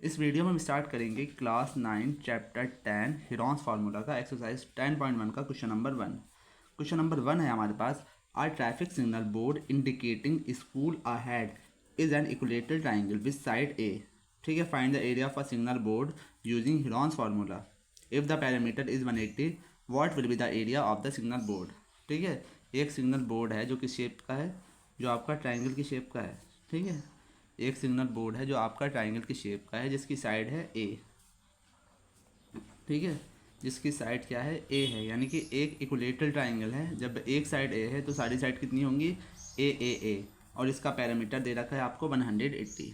इस वीडियो में हम स्टार्ट करेंगे क्लास 9 चैप्टर 10 हीरोन्स फार्मूला का एक्सरसाइज 10.1 का क्वेश्चन नंबर 1। क्वेश्चन नंबर 1 है हमारे पास, our traffic signal board indicating school ahead is an equilateral triangle with side A. ठीक है, find the area of a signal board using Heron's formula. If the parameter is 180 what will be the area of the signal board. ठीक है, एक signal board है जो किस shape का है, जो आपका ट्राइंगल की शेप का है। ठीक है, एक सिग्नल बोर्ड है जो आपका ट्राइंगल की शेप का है, जिसकी साइड है ए। ठीक है, जिसकी साइड क्या है, ए है, यानी कि एक इक्विलेटरल ट्राइंगल है। जब एक साइड ए है तो सारी साइड कितनी होंगी, ए। और इसका पैरामीटर दे रखा है आपको 180।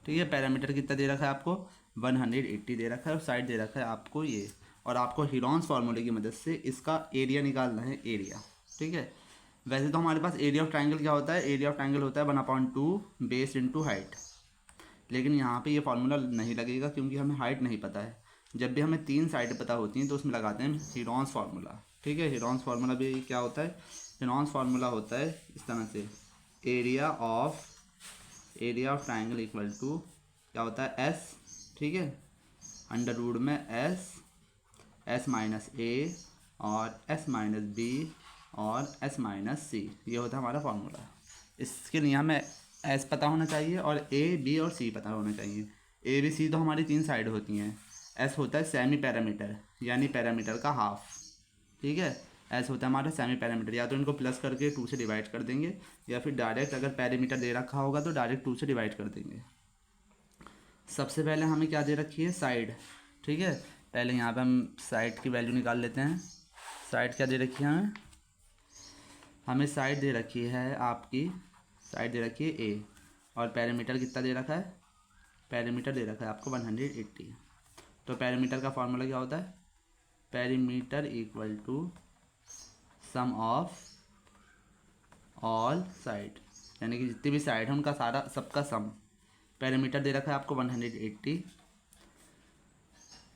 ठीक है, पैरामीटर कितना दे रखा है आपको, 180 दे रखा है, और साइड दे रखा है आपको ये। और आपको हीरोन्स फार्मूले की मदद से इसका एरिया निकालना है, एरिया। ठीक है, वैसे तो हमारे पास एरिया ऑफ ट्राइंगल क्या होता है, एरिया ऑफ ट्राइंगल होता है 1/2 बेस इंटू हाइट। लेकिन यहाँ पे ये फार्मूला नहीं लगेगा क्योंकि हमें हाइट नहीं पता है। जब भी हमें 3 साइड पता होती हैं तो उसमें लगाते हैं हीरोन्स फार्मूला। ठीक है, हीरोन्स फार्मूला भी क्या होता है, हीरोन्स फार्मूला होता है इस तरह से, area of triangle equal to क्या होता है, एस। ठीक है, अंडर रूट में एस माइनस ए और एस माइनस बी और एस माइनस सी, ये होता है हमारा फार्मूला। इसके लिए हमें एस पता होना चाहिए और ए बी और सी पता होना चाहिए। ए बी सी तो हमारी 3 साइड होती हैं। एस होता है सेमी पैरामीटर, यानी पैरामीटर का हाफ। ठीक है, एस होता है हमारा सेमी पैरामीटर, या तो इनको प्लस करके 2 से डिवाइड कर देंगे, या फिर डायरेक्ट अगर पैरामीटर दे रखा होगा तो डायरेक्ट 2 से डिवाइड कर देंगे। सबसे पहले हमें क्या दे रखी है, साइड। ठीक है, पहले यहाँ पे हम साइड की वैल्यू निकाल लेते हैं। साइड क्या दे रखी है हमें साइड दे रखी है आपकी, साइड दे रखी है ए, और पैरामीटर कितना दे रखा है, पैरामीटर दे रखा है आपको 180। तो पैरामीटर का फार्मूला क्या होता है, parameter equal to sum of all side, यानी कि जितनी भी साइड है उनका सारा सबका सम। पैरामीटर दे रखा है आपको 180।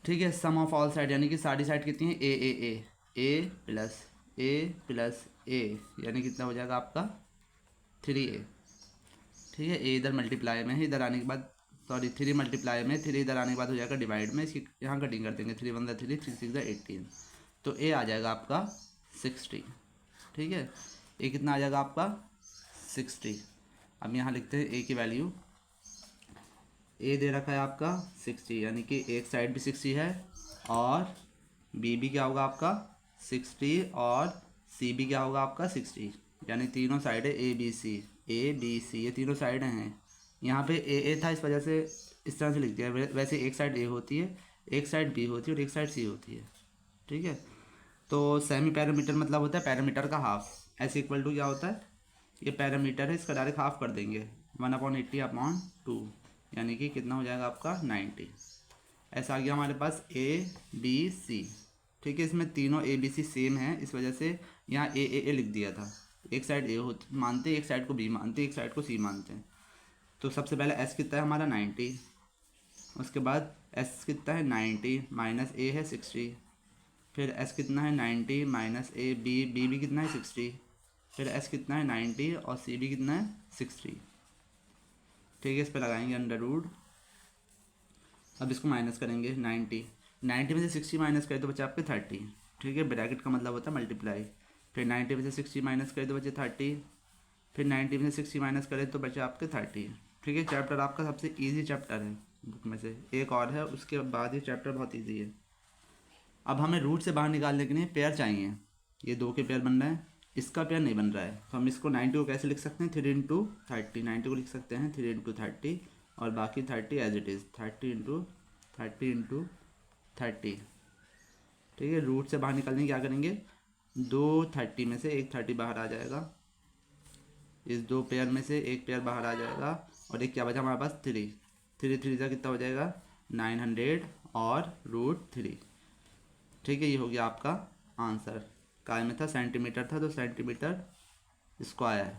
ठीक है, सम ऑफ ऑल साइड यानी कि सारी साइड कितनी है, ए प्लस ए, यानी कितना हो जाएगा आपका 3a। ठीक है, ए इधर मल्टीप्लाई में है, इधर आने के बाद 3 मल्टीप्लाई में, 3 इधर आने के बाद हो जाएगा डिवाइड में। इसकी यहाँ कटिंग कर देंगे, 3 1 3 3 6 18, तो ए आ जाएगा आपका 60। ठीक है, ए कितना आ जाएगा आपका 60। अब यहाँ लिखते हैं ए की वैल्यू, ए दे रखा है आपका 60, यानी कि एक साइड भी 60 है और बी भी क्या होगा आपका 60 और सी भी क्या होगा आपका 60, यानी तीनों साइड है ए बी सी, ये तीनों साइड हैं। यहाँ पे ए था, इस वजह से इस तरह से लिख दिया। वैसे एक साइड ए होती है, एक साइड बी होती है और एक साइड सी होती है। ठीक है, तो सेमी पैरामीटर मतलब होता है पैरामीटर का हाफ। एस इक्वल टू क्या होता है, ये पैरामीटर है, इसका डायरेक्ट हाफ कर देंगे, 1/80/2, यानी कि कितना हो जाएगा आपका 90। ऐसा आ गया हमारे पास ए बी सी। ठीक है, इसमें तीनों ए बी सी सेम है, इस वजह से यहाँ ए लिख दिया था। एक साइड ए होती मानते, एक साइड को बी मानते, एक साइड को सी मानते हैं। तो सबसे पहले एस कितना है हमारा 90, उसके बाद एस कितना है 90 माइनस ए है 60, फिर एस कितना है 90 माइनस ए, बी भी कितना है 60, फिर एस कितना है 90 और सी भी कितना है 60। ठीक है, इस पर लगाएंगे अंडर रूट। अब इसको माइनस करेंगे, 90 में से 60 माइनस करें तो बचे आपके 30। ठीक है, ब्रैकेट का मतलब होता है मल्टीप्लाई। फिर 90 में से 60 माइनस करें तो बचे 30, फिर 90 में से 60 माइनस करें तो बचे आपके 30। ठीक है, चैप्टर आपका सबसे इजी चैप्टर है बुक में से, एक और है, उसके बाद ये चैप्टर बहुत इजी है। अब हमें रूट से बाहर निकालने के लिए पेयर चाहिए। ये 2 के पेयर बन रहे हैं, इसका पेयर नहीं बन रहा है, तो हम इसको 90 को कैसे लिख सकते हैं, 3 इंटू 30। 90 को लिख सकते हैं 3 इंटू 30, और बाकी 30 एज इट इज़, 30 इंटू 30। ठीक है, रूट से बाहर निकालने क्या करेंगे, 2 30 में से एक 30 बाहर आ जाएगा, इस 2 पेयर में से एक पेयर बाहर आ जाएगा, और एक क्या बचा हमारे पास 3 का कितना हो जाएगा 900 और √3। ठीक है, ये हो गया आपका आंसर। काय में था, सेंटीमीटर था, तो सेंटीमीटर स्क्वायर।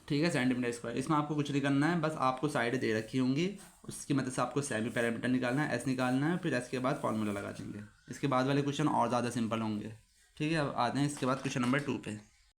ठीक है, सेंटीमीटर स्क्वायर। इसमें आपको कुछ नहीं करना है, बस आपको साइड दे रखी होंगी, उसकी मदद से आपको सेमी पैरामीटर निकालना है, एस निकालना है, फिर एस के बाद फॉर्मूला लगा देंगे। इसके बाद वाले क्वेश्चन और ज़्यादा सिंपल होंगे। ठीक है, अब आते हैं इसके बाद क्वेश्चन नंबर 2 पे।